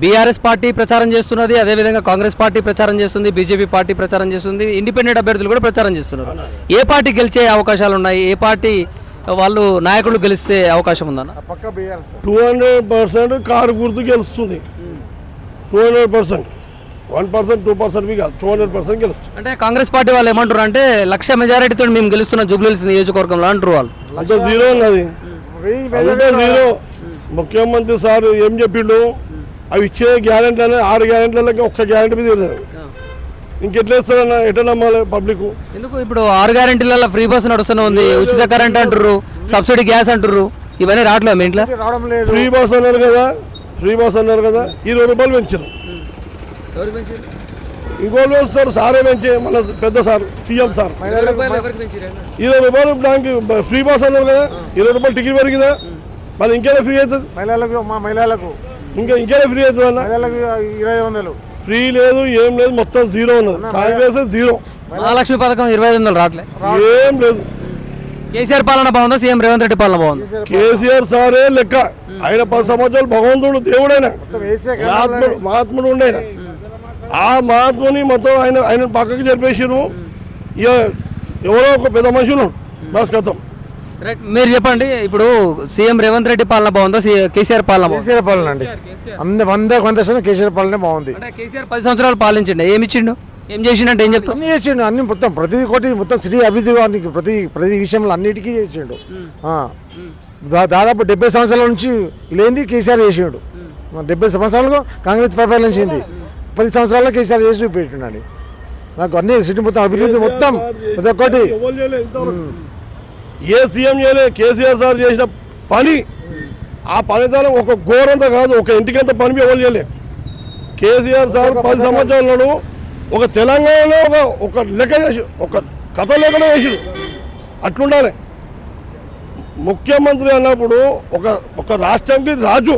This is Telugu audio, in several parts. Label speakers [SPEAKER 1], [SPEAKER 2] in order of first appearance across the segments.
[SPEAKER 1] బీఆర్ఎస్ పార్టీ ప్రచారం చేస్తున్నది, అదేవిధంగా కాంగ్రెస్ పార్టీ ప్రచారం చేస్తుంది, బీజేపీ పార్టీ ప్రచారం చేస్తుంది, ఇండిపెండెంట్ అభ్యర్థులు కూడా ప్రచారం చేస్తున్నారు. ఏ పార్టీ గెలిచే అవకాశాలు ఉన్నాయి? ఏ పార్టీ వాళ్ళు నాయకులు గెలిస్తే అవకాశం ఉందన్న?
[SPEAKER 2] 200% కారు గుర్తు గెలుస్తుంది. 200%, 1%, 2% కాదు, 200% గెలుస్తుంది.
[SPEAKER 1] అంటే కాంగ్రెస్ పార్టీ వాళ్ళు ఏమంటారు అంటే 1,00,000 మెజారిటీతో మేము గెలుస్తున్న జూబ్లీహిల్స్ నియోజకవర్గంలో అంటారు వాళ్ళు.
[SPEAKER 2] అంత జీరో ఉన్నది, అంతే జీరో. ముఖ్యమంత్రి సార్ ఏం చెప్పిండు, అవి ఇచ్చే గ్యారెంటీ అనేది 6 గ్యారెంటీలకి ఒక్క గ్యారెంటీ మీద లేదు. ఇంకెట్లా ఇస్తారన్నా, ఎట్లా నమ్మాలి పబ్లిక్?
[SPEAKER 1] ఎందుకు ఇప్పుడు 6 గ్యారెంటీలలో ఫ్రీ బస్ నడుస్తూనే ఉంది, ఉచిత కరెంట్ అంటారు, సబ్సిడీ గ్యాస్ అంటారు, ఇవన్నీ రావట్లేదు మీ ఇంట్లో?
[SPEAKER 2] ఫ్రీ బస్ అన్నారు కదా, ఫ్రీ బస్ అన్నారు కదా, 20 రూపాయలు పెంచారు. ఇంకోళ్ళు వస్తారు, సారే పెంచే, మన పెద్ద సార్ సీఎం సార్ 20 రూపాయలు దానికి ఫ్రీ బస్ అన్నారు కదా, 20 రూపాయలు టికెట్ పెరిగిందా, మరి ఇంకేనా ఫ్రీ అవుతుంది
[SPEAKER 3] మహిళలకు
[SPEAKER 2] ఇంకేనా ఫ్రీ అవుతుంది అన్న?
[SPEAKER 3] 2500
[SPEAKER 2] ఫ్రీ లేదు, ఏం లేదు, మొత్తం జీరో ఉన్నది. కాంగ్రెస్ జీరో.
[SPEAKER 1] మహాలక్ష్మి పథకం 2500 రావట్లేదు,
[SPEAKER 2] ఏం లేదు.
[SPEAKER 1] కేసీఆర్ పాలన బాగుందా, సీఎం రేవంత్ రెడ్డి పాలన బాగుంది?
[SPEAKER 2] కేసీఆర్ సారే లెక్క. ఆయన 10 సంవత్సరాలు భగవంతుడు, దేవుడైనా మహాత్ముడు ఉండేన. ఆ మహాత్ముని మొత్తం ఆయన పక్కకి జరిపేసారు. ఇక ఎవరో ఒక పెద్ద మనుషులు బస్ కథం.
[SPEAKER 1] మీరు చెప్పండి, ఇప్పుడు సీఎం రేవంత్ రెడ్డి పాలన బాగుందా, కేసీఆర్ పాలన బాగుందా?
[SPEAKER 3] కేసీఆర్ పాలన అండి, 100% కేసీఆర్ పాలనే బాగుంది.
[SPEAKER 1] అంటే కేసీఆర్ 10 సంవత్సరాలు పాలించండి, ఏమి ఇచ్చిండు, ఏం చేసిండు, ఏం చెప్తాం?
[SPEAKER 3] అన్ని చేసిండు, అన్ని మొత్తం ప్రతి కోటి మొత్తం సిటీ అభివృద్ధి ప్రతి విషయంలో అన్నిటికీ చేసిండు. దాదాపు 70 సంవత్సరాల నుంచి లేనిది కేసీఆర్ చేసిండు. 70 సంవత్సరాలకు కాంగ్రెస్ పరిపాలించింది, 10 సంవత్సరాల్లో కేసీఆర్ చేసి చూపెట్టినాడు. నాకు అన్ని సిటీ మొత్తం అభివృద్ధి మొత్తం ప్రతి ఒక్కటి.
[SPEAKER 2] ఏ సీఎం చేయలే, కేసీఆర్ సార్ చేసిన పని. ఆ పనితనం ఒక ఘోరంతా కాదు, ఒక ఇంటికంత పని ఎవరు చేయలే. కేసీఆర్ సార్ 10 సంవత్సరాలను ఒక తెలంగాణలో ఒక లెక్క చేసి, ఒక కథ లెక్కనే చేసి అట్లుండాలి. ముఖ్యమంత్రి అన్నప్పుడు ఒక రాష్ట్రానికి రాజు.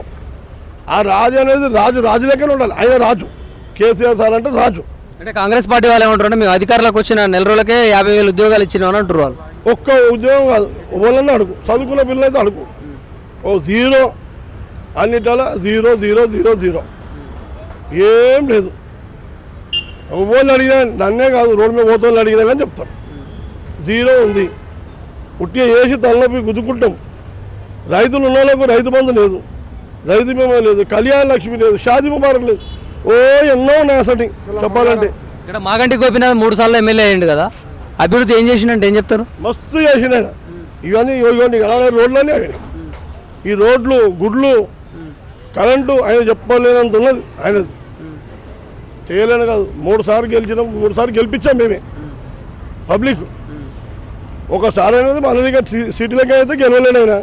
[SPEAKER 2] ఆ రాజు అనేది రాజు లెక్కనే ఉండాలి. ఆయన రాజు, కేసీఆర్ సార్ అంటే రాజు.
[SPEAKER 1] అంటే కాంగ్రెస్ పార్టీ వాళ్ళు ఏమంటారు, మేము అధికారులకు వచ్చిన నెల రోజులకే 50,000 ఉద్యోగాలు ఇచ్చినామని అంటారు వాళ్ళు.
[SPEAKER 2] ఒక్క ఉద్యోగం కాదు, వాళ్ళని అడుగు, చదువుకున్న పిల్లలైతే అడుగు. జీరో, అన్నిటిలో 0 0 0 0, ఏం లేదు. వాళ్ళు అడిగినా, నన్నే కాదు, రోడ్డు మీద పోతే అడిగినా కానీ చెప్తాం జీరో ఉంది. ఉట్టిగా వేసి తలనొప్పి గుద్దుకుంటాం. రైతులు ఉన్న వాళ్ళకు రైతు బంధు లేదు, రైతు బీమా లేదు, కళ్యాణ లక్ష్మి లేదు, షాదీ ముబారక్ లేదు. ఎన్నో ఉన్నాయి అసలు చెప్పాలంటే.
[SPEAKER 1] ఇక్కడ మాగంటి గోపీనాథ్ 3 సార్లు ఎమ్మెల్యే అయ్యిండు కదా, అభివృద్ధి ఏం చేసిండంటే ఏం చెప్తారు?
[SPEAKER 2] మస్తు చేసిన ఇవన్నీ రోడ్లన్నీ ఆయన. ఈ రోడ్లు, గుడ్లు, కరెంటు ఆయన చెప్పలేనంత ఉన్నది ఆయనది. చేయలేను కాదు, 3 సార్లు గెలిచినాం, 3 సార్లు గెలిపించాం మేమే పబ్లిక్. ఒకసారి అనేది మన దగ్గర సిటీలకి అయితే గెలవలేడు ఆయన.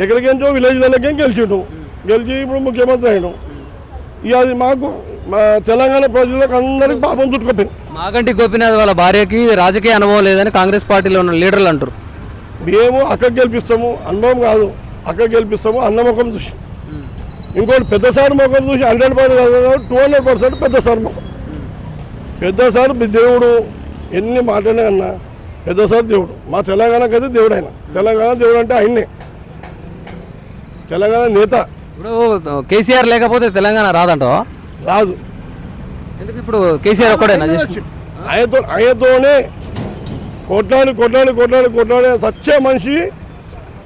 [SPEAKER 2] ఎక్కడికేంచో విలేజ్లకేం గెలిచిండు, గెలిచి ఇప్పుడు ముఖ్యమంత్రి అయినాం. ఇక అది మాకు మా తెలంగాణ ప్రజలకు అందరికి పాపం చుట్టుకోపోయింది.
[SPEAKER 1] మాగంటి గోపీనాథ్ వాళ్ళ భార్యకి రాజకీయ అనుభవం లేదని కాంగ్రెస్ పార్టీలో ఉన్న లీడర్లు అంటారు.
[SPEAKER 2] మేము అక్కడికి గెలిపిస్తాము, అనుభవం కాదు, అక్కడికి గెలిపిస్తాము అన్న ముఖం చూసి. ఇంకోటి పెద్ద సార్ ముఖం చూసి 100% 200% పెద్ద సార్ ముఖం. పెద్ద సార్ దేవుడు, ఎన్ని మాటనే అన్నా పెద్ద సార్ దేవుడు. మా తెలంగాణకి అయితే దేవుడు ఆయన. తెలంగాణ దేవుడు అంటే ఆయన్నే, తెలంగాణ నేత.
[SPEAKER 1] ఇప్పుడు కేసీఆర్ లేకపోతే తెలంగాణ రాదంటావా?
[SPEAKER 2] రాదు.
[SPEAKER 1] ఎందుకు ఇప్పుడు కేసీఆర్ ఒక్కడేనా?
[SPEAKER 2] ఆయనతోనే కొట్లాడి చచ్చే మనిషి,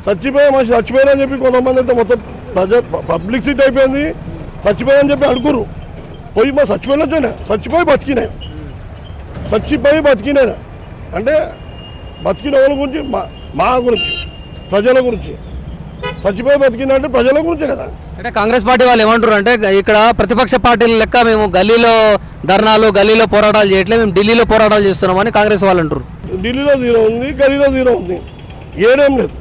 [SPEAKER 2] చచ్చిపోయే మనిషి చచ్చిపోయారని చెప్పి కొంతమంది అయితే మొత్తం పబ్లిసిటీ అయిపోయింది. చచ్చిపోయారని చెప్పి అనుకురు, పోయి మా చచ్చిపోయినా, చచ్చిపోయి బతికినాయి అంటే బతికిన వాళ్ళ గురించి, మా గురించి, ప్రజల గురించి. చచ్చిపోయి బతికిందంటే ప్రజల గురించే కదా.
[SPEAKER 1] అంటే కాంగ్రెస్ పార్టీ వాళ్ళు ఏమంటారు అంటే, ఇక్కడ ప్రతిపక్ష పార్టీల లెక్క మేము గల్లీలో ధర్నాలు, గల్లీలో పోరాటాలు చేయట్లేదు, మేము ఢిల్లీలో పోరాటాలు చేస్తున్నామని కాంగ్రెస్ వాళ్ళు అంటారు.
[SPEAKER 2] ఢిల్లీలో 0 ఉంది, గల్లీలో 0 ఉంది, ఏదేం లేదు.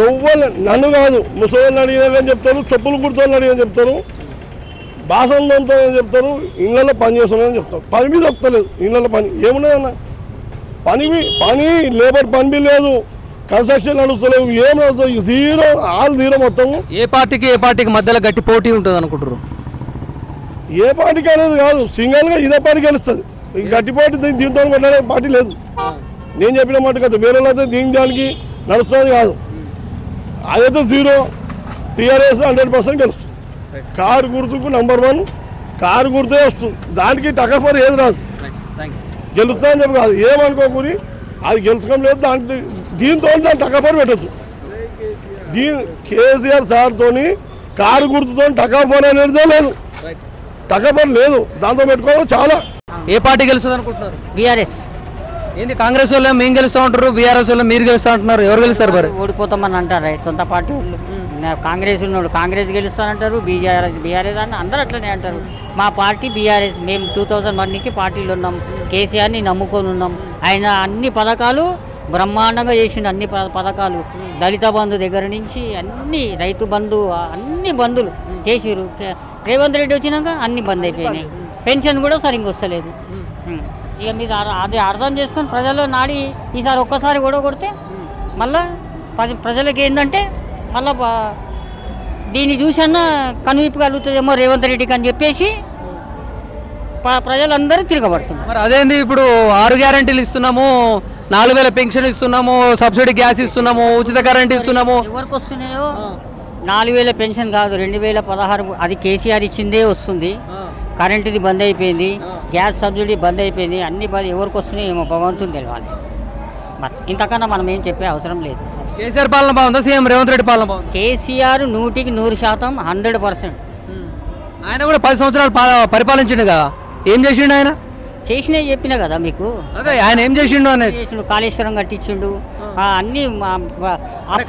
[SPEAKER 2] ఎవ్వరు నన్ను కాదు, ముసలిని అడిగినారని చెప్తారు, చెప్పులు కుడుతాను అడిగని చెప్తారు, బాసనలు తోముతానని చెప్తారు, ఇళ్ళల్లో పని చేస్తున్నారని చెప్తారు. పని మీద వస్తలేదు, ఇళ్ళల్లో పని ఏమున్నాయన్న? పని లేబర్ పని లేదు, కన్స్ట్రక్షన్ నడుస్తలేవు, ఏం నడుస్తుంది, 0 ఆల్ 0 మొత్తం.
[SPEAKER 1] ఏ పార్టీకి మధ్యలో గట్టి పోటీ ఉంటుంది అనుకుంటారు?
[SPEAKER 2] ఏ పార్టీకి అనేది కాదు, సింగల్గా ఇదే పార్టీ గెలుస్తుంది. గట్టి పోటీ దీంతో కొట్లాడే పార్టీ లేదు. నేను చెప్పిన మాట కదా, వేరే అయితే దీనికి నడుస్తుంది కాదు. అదైతే 0, టీఆర్ఎస్ 100% గెలుస్తుంది. కారు గుర్తుకు #1 కారు గుర్తే వస్తుంది. దానికి టకఫర్ ఏది రాదు. గెలుస్తా అని చెప్పి కాదు, ఏమనుకోకూరి అది గెలుచుకోం లేదు. దాంట్లో దీంతో దాన్ని టకఫర్ పెట్టచ్చు. కేసీఆర్ సార్తో కారు గుర్తుతో టకఫర్ అనేది లేదు, టకఫర్ లేదు. దాంతో పెట్టుకోవడం చాలా.
[SPEAKER 1] ఏ పార్టీ గెలుస్తుంది అనుకుంటున్నారు?
[SPEAKER 4] బీఆర్ఎస్.
[SPEAKER 1] ఏంది కాంగ్రెస్ వాళ్ళు మేము గెలుస్తూ ఉంటారు, బీఆర్ఎస్ వాళ్ళు మీరు గెలుస్తూ అంటున్నారు. ఎవరు గెలుస్తారు మరి?
[SPEAKER 4] ఓడిపోతామని అంటారు సొంత పార్టీ వాళ్ళు. కాంగ్రెస్ ఉన్నాడు, కాంగ్రెస్ గెలుస్తానంటారు. బీఆర్ఎస్ అని అందరూ అట్లనే అంటారు. మా పార్టీ బీఆర్ఎస్. మేము 2001 నుంచి పార్టీలో ఉన్నాం. కేసీఆర్ని నమ్ముకొని ఉన్నాం. ఆయన అన్ని పథకాలు బ్రహ్మాండంగా చేసిండు. అన్ని పథకాలు, దళిత బంధు దగ్గర నుంచి అన్ని, రైతు బంధు, అన్ని బంధులు చేసిరు. రేవంత్ రెడ్డి వచ్చినాక అన్ని బంద్ అయిపోయినాయి. పెన్షన్ కూడా సరిగ్గా వస్తలేదు. ఇక మీరు అది అర్థం చేసుకొని ప్రజల్లో నాడి ఈసారి ఒక్కసారి కూడా కొడితే మళ్ళా ప్రజలకి ఏంటంటే మళ్ళా దీన్ని చూసన్నా కనువిప్పు కలుగుతుందేమో రేవంత్ రెడ్డికి అని చెప్పేసి ప్రజలందరూ తిరగబడుతున్నారు.
[SPEAKER 1] మరి అదేంది ఇప్పుడు 6 గ్యారెంటీలు ఇస్తున్నాము, 4000 పెన్షన్ ఇస్తున్నాము, సబ్సిడీ గ్యాస్ ఇస్తున్నాము, ఉచిత కరెంట్ ఇస్తున్నాము.
[SPEAKER 4] ఎవరికి వస్తున్నాయో 4000 పెన్షన్ కాదు, 2016 అది కేసీఆర్ ఇచ్చిందే వస్తుంది. కరెంటుది బంద్ అయిపోయింది, గ్యాస్ సబ్సిడీ బంద్ అయిపోయింది. అన్ని బంద్ ఎవరికి వస్తున్నాయి ఏమో భగవంతుని తెలియాలి. ఇంతకన్నా మనం ఏం చెప్పే అవసరం లేదు.
[SPEAKER 1] కేసీఆర్ పాలన బాగుందా, సీఎం రేవంత్ రెడ్డి పాలన బాగుంది?
[SPEAKER 4] కేసీఆర్ 100% 100%.
[SPEAKER 1] ఆయన కూడా 10 సంవత్సరాలు పరిపాలించిండు కదా, ఏం చేసిండు ఆయన?
[SPEAKER 4] చేసినవి చెప్పినా కదా మీకు.
[SPEAKER 1] అదే ఆయన ఏం చేసిండు అనేది.
[SPEAKER 4] చేసిండు, కాళేశ్వరం కట్టించిండు, అన్ని.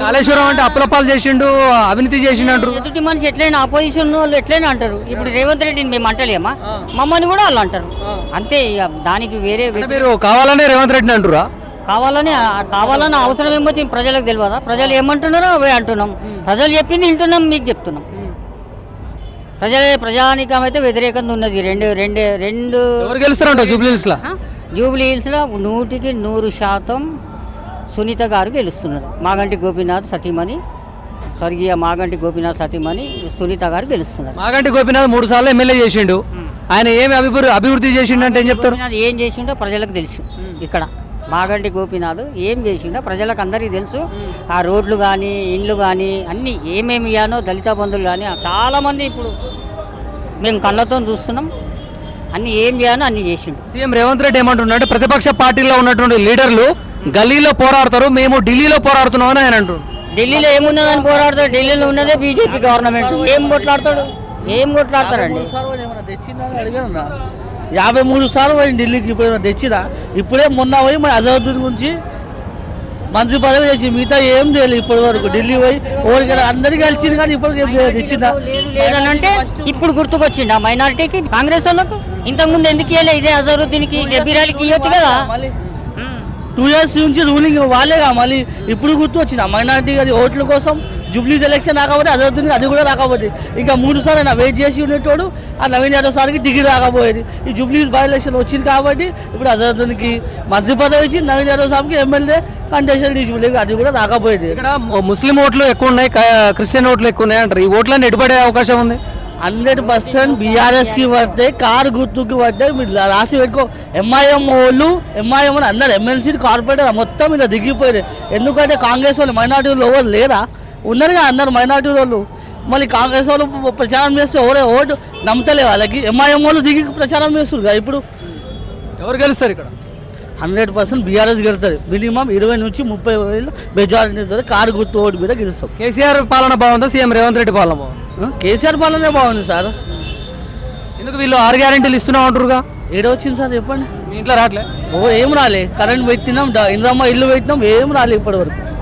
[SPEAKER 1] కాళేశ్వరం అంటే అప్పులపాలు చేసిండు, అవినీతి చేసిండు అంటారు.
[SPEAKER 4] ఎదుటి మనిషి ఎట్లయినా అపోజిషన్ వాళ్ళు ఎట్లయినా అంటారు. ఇప్పుడు రేవంత్ రెడ్డిని మేము అంటలేమా, మమ్మల్ని కూడా వాళ్ళు అంటారు. అంతే, దానికి వేరే.
[SPEAKER 1] మీరు కావాలనే రేవంత్ రెడ్డిని అంటారా?
[SPEAKER 4] కావాలని అవసరం ఏమో ప్రజలకు తెలియదా? ప్రజలు ఏమంటున్నారో అవే అంటున్నాం. ప్రజలు చెప్పింది వింటున్నాం, మీకు చెప్తున్నాం. ప్రజానికం అయితే వ్యతిరేకంగా ఉన్నది. రెండు
[SPEAKER 1] ఎవరు గెలుస్తారంట జూబ్లీ హిల్స్లో?
[SPEAKER 4] జూబ్లీ హిల్స్లో 100% సునీత గారు గెలుస్తున్నారు. మాగంటి గోపీనాథ్ సతీమణి, స్వర్గీయ మాగంటి గోపీనాథ్ సతీమణి సునీత గారు గెలుస్తున్నారు.
[SPEAKER 1] మాగంటి గోపీనాథ్ 3 సార్లు ఎమ్మెల్యే చేసిండు. ఆయన ఏమి అభివృద్ధి చేసిండు అంటే ఏం చెప్తారు?
[SPEAKER 4] ఏం చేసిండో ప్రజలకు తెలుసు. ఇక్కడ మాగంటి గోపీనాథ్ ఏం చేసిండో ప్రజలకు అందరికీ తెలుసు. ఆ రోడ్లు కానీ, ఇండ్లు కానీ, అన్నీ ఏమేమి ఇయ్యానో, దళిత బంధువులు కానీ చాలామంది ఇప్పుడు మేము కళ్ళతో చూస్తున్నాం. అన్ని ఏం చేయాలో అన్ని చేసిండు.
[SPEAKER 1] సీఎం రేవంత్ రెడ్డి ఏమంటున్నాడు, ప్రతిపక్ష పార్టీలో ఉన్నటువంటి లీడర్లు గల్లీలో పోరాడతారు, మేము ఢిల్లీలో పోరాడుతున్నాం అని ఆయన అంటున్నాడు.
[SPEAKER 4] ఢిల్లీలో ఏమున్నదని పోరాడతాడు? ఢిల్లీలో ఉన్నదే బీజేపీ గవర్నమెంట్. ఏం కొట్లాడతారండి?
[SPEAKER 5] 53 సార్లు పోయి ఢిల్లీకి ఇప్పుడు తెచ్చిరా. ఇప్పుడే మొన్న పోయి మన అజరుద్దీన్ గురించి మంత్రి పదవి తెచ్చి, మిగతా ఏం చేయలేదు ఇప్పటి వరకు. ఢిల్లీ పోయి ఓడికి అందరికీ కలిసింది కానీ ఇప్పటికి ఏం తెచ్చిందా?
[SPEAKER 4] లేదనంటే ఇప్పుడు గుర్తుకొచ్చింది ఆ మైనారిటీకి, కాంగ్రెస్ వాళ్ళకు. ఇంతకుముందు ఎందుకు ఇవ్వలే? ఇదే అజరుద్దీన్కి, షబీర్ అలీకి ఇవ్వచ్చు కదా.
[SPEAKER 5] 2 years నుంచి రూలింగ్ వాళ్ళేగా, మళ్ళీ ఇప్పుడు గుర్తు వచ్చింది ఆ మైనారిటీ అది ఓట్ల కోసం. జూబ్లీస్ ఎలక్షన్ రాకపోతే అజరుద్దీన్ అది కూడా రాకపోతే, ఇంకా 3 సార్లు అయినా వెయిట్ చేసి ఉండేటోడు. ఆ నవీన్ యాదవ్ సార్కి టికెట్ రాకపోయేది. ఈ జూబ్లీస్ బై ఎలక్షన్ వచ్చింది కాబట్టి ఇప్పుడు అజరుద్దీన్కి మంత్రి పదవి ఇచ్చి, నవీన్ యాదవ్ సార్కి ఎమ్మెల్యే కంటెస్టెడ్ తీసుకులేదు, అది కూడా రాకపోయేది.
[SPEAKER 1] ఇక్కడ ముస్లిం ఓట్లు ఎక్కువ ఉన్నాయి, క్రిస్టియన్ ఓట్లు ఎక్కువ ఉన్నాయి అంటారు. ఈ ఓట్లన్నీ ఎటుపడే అవకాశం ఉంది?
[SPEAKER 5] 100% బీఆర్ఎస్కి పడితే, కారు గుర్తుకి పడితే. మీరు రాసి పెట్టుకో, ఎంఐఎం వాళ్ళు, ఎంఐఎం అని అందరు ఎమ్మెల్సీ కార్పొరేటర్ మొత్తం ఇలా దిగిపోయారు. ఎందుకంటే కాంగ్రెస్ వాళ్ళు మైనార్టీ వాళ్ళు ఎవరు లేరా? ఉన్నారుగా అందరు మైనార్టీ వాళ్ళు. మళ్ళీ కాంగ్రెస్ వాళ్ళు ప్రచారం చేస్తే ఓటు నమ్మతలే వాళ్ళకి. ఎంఐఎం వాళ్ళు దిగి ప్రచారం చేస్తారు కదా. ఇప్పుడు
[SPEAKER 1] ఎవరు గెలుస్తారు ఇక్కడ?
[SPEAKER 5] 100% బీఆర్ఎస్ గెలుస్తుంది. మినిమం 20 నుంచి 30 వేలు మెజారిటీ కారు గుర్తు ఓటు మీద గెలుస్తాం.
[SPEAKER 1] కేసీఆర్ పాలన బాగుందా, సీఎం రేవంత్ రెడ్డి పాలన బాగుంది?
[SPEAKER 5] కేసీఆర్ పాలనే బాగుంది సార్.
[SPEAKER 1] ఎందుకు వీళ్ళు 6 గ్యారెంటీలు ఇస్తున్నాం అంటారుగా?
[SPEAKER 5] ఏదో వచ్చింది సార్ చెప్పండి.
[SPEAKER 1] మీ ఇంట్లో రావట్లే?
[SPEAKER 5] ఏం రాలే. కరెంట్ పెట్టినాం, ఇంద్రమ్మ ఇల్లు పెట్టినాం, ఏం రాలే ఇప్పటి వరకు.